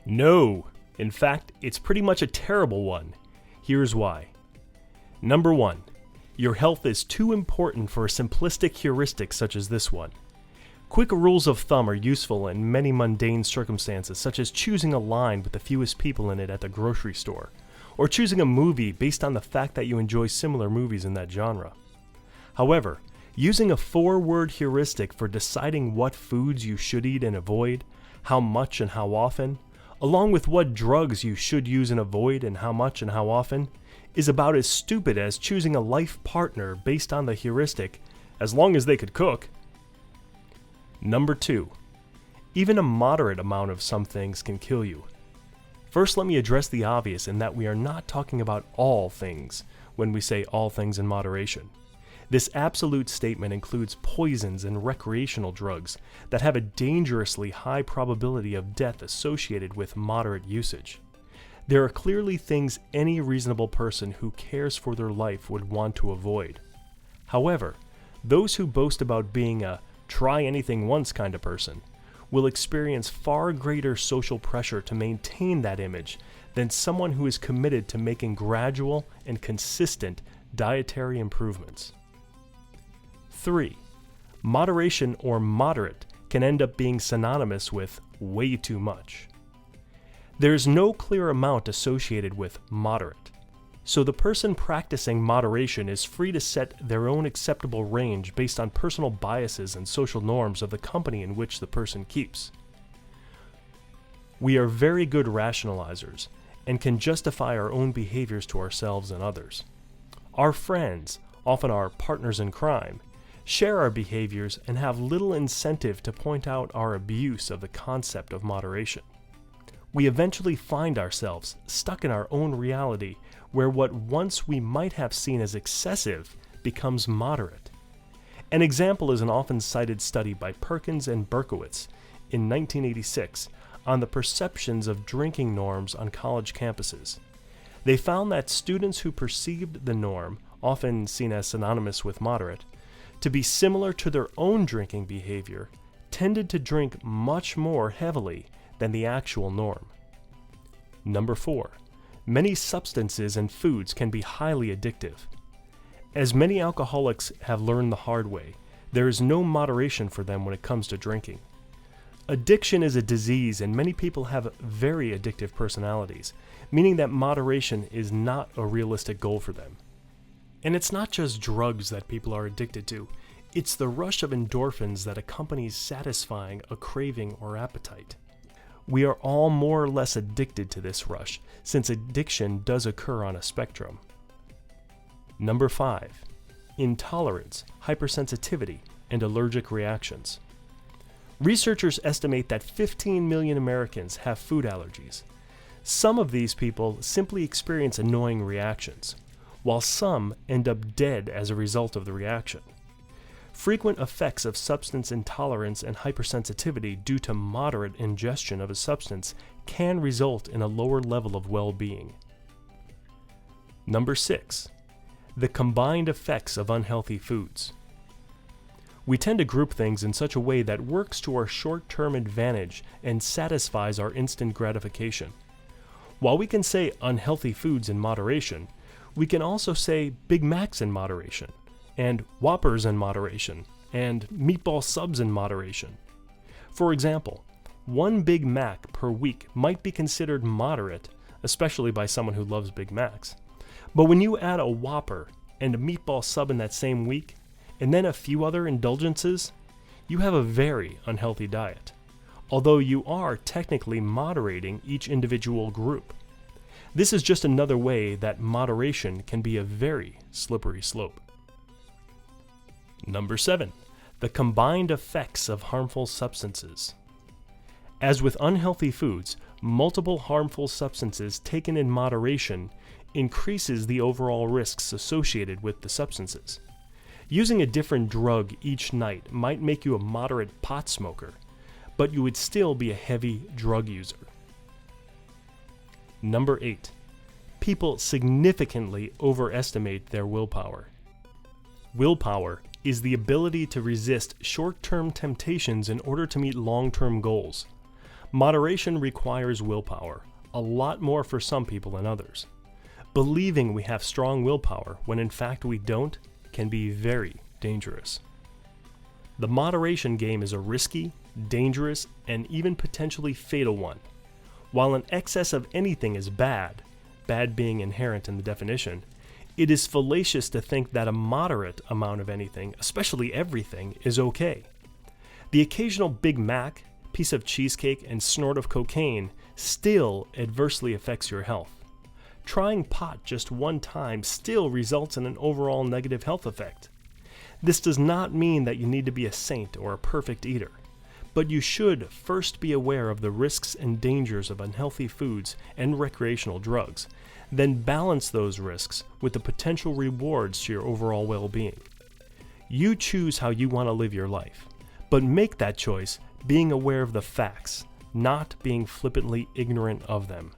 No. In fact, it's pretty much a terrible one. Here's why. Number 1. Your health is too important for a simplistic heuristic such as this one. Quick rules of thumb are useful in many mundane circumstances, such as choosing a line with the fewest people in it at the grocery store, or choosing a movie based on the fact that you enjoy similar movies in that genre. However, using a 4-word heuristic for deciding what foods you should eat and avoid, how much and how often, along with what drugs you should use and avoid and how much and how often, is about as stupid as choosing a life partner based on the heuristic, as long as they could cook. Number 2. Even a moderate amount of some things can kill you. First, let me address the obvious in that we are not talking about all things when we say all things in moderation. This absolute statement includes poisons and recreational drugs that have a dangerously high probability of death associated with moderate usage. There are clearly things any reasonable person who cares for their life would want to avoid. However, those who boast about being a try anything once kind of person will experience far greater social pressure to maintain that image than someone who is committed to making gradual and consistent dietary improvements. 3. Moderation or moderate can end up being synonymous with way too much. There is no clear amount associated with moderate, so the person practicing moderation is free to set their own acceptable range based on personal biases and social norms of the company in which the person keeps. We are very good rationalizers and can justify our own behaviors to ourselves and others. Our friends, often our partners in crime, share our behaviors and have little incentive to point out our abuse of the concept of moderation. We eventually find ourselves stuck in our own reality where what once we might have seen as excessive becomes moderate. An example is an often cited study by Perkins and Berkowitz in 1986 on the perceptions of drinking norms on college campuses. They found that students who perceived the norm, often seen as synonymous with moderate, to be similar to their own drinking behavior, tended to drink much more heavily than the actual norm. Number 4. Many substances and foods can be highly addictive. As many alcoholics have learned the hard way, there is no moderation for them when it comes to drinking. Addiction is a disease, and many people have very addictive personalities, meaning that moderation is not a realistic goal for them. And it's not just drugs that people are addicted to, it's the rush of endorphins that accompanies satisfying a craving or appetite. We are all more or less addicted to this rush, since addiction does occur on a spectrum. Number 5. Intolerance, hypersensitivity, and allergic reactions. Researchers estimate that 15 million Americans have food allergies. Some of these people simply experience annoying reactions, while some end up dead as a result of the reaction. Frequent effects of substance intolerance and hypersensitivity due to moderate ingestion of a substance can result in a lower level of well-being. Number 6. The combined effects of unhealthy foods. We tend to group things in such a way that works to our short-term advantage and satisfies our instant gratification. While we can say unhealthy foods in moderation, we can also say Big Macs in moderation, and Whoppers in moderation, and meatball subs in moderation. For example, one Big Mac per week might be considered moderate, especially by someone who loves Big Macs. But when you add a Whopper and a meatball sub in that same week, and then a few other indulgences, you have a very unhealthy diet, although you are technically moderating each individual group. This is just another way that moderation can be a very slippery slope. Number 7. The combined effects of harmful substances. As with unhealthy foods, multiple harmful substances taken in moderation increases the overall risks associated with the substances. Using a different drug each night might make you a moderate pot smoker, but you would still be a heavy drug user. Number 8. People significantly overestimate their willpower. Willpower is the ability to resist short-term temptations in order to meet long-term goals. Moderation requires willpower, a lot more for some people than others. Believing we have strong willpower when in fact we don't can be very dangerous. The moderation game is a risky, dangerous, and even potentially fatal one. While an excess of anything is bad, bad being inherent in the definition, it is fallacious to think that a moderate amount of anything, especially everything, is okay. The occasional Big Mac, piece of cheesecake, and snort of cocaine still adversely affects your health. Trying pot just one time still results in an overall negative health effect. This does not mean that you need to be a saint or a perfect eater, but you should first be aware of the risks and dangers of unhealthy foods and recreational drugs, then balance those risks with the potential rewards to your overall well-being. You choose how you want to live your life, but make that choice being aware of the facts, not being flippantly ignorant of them.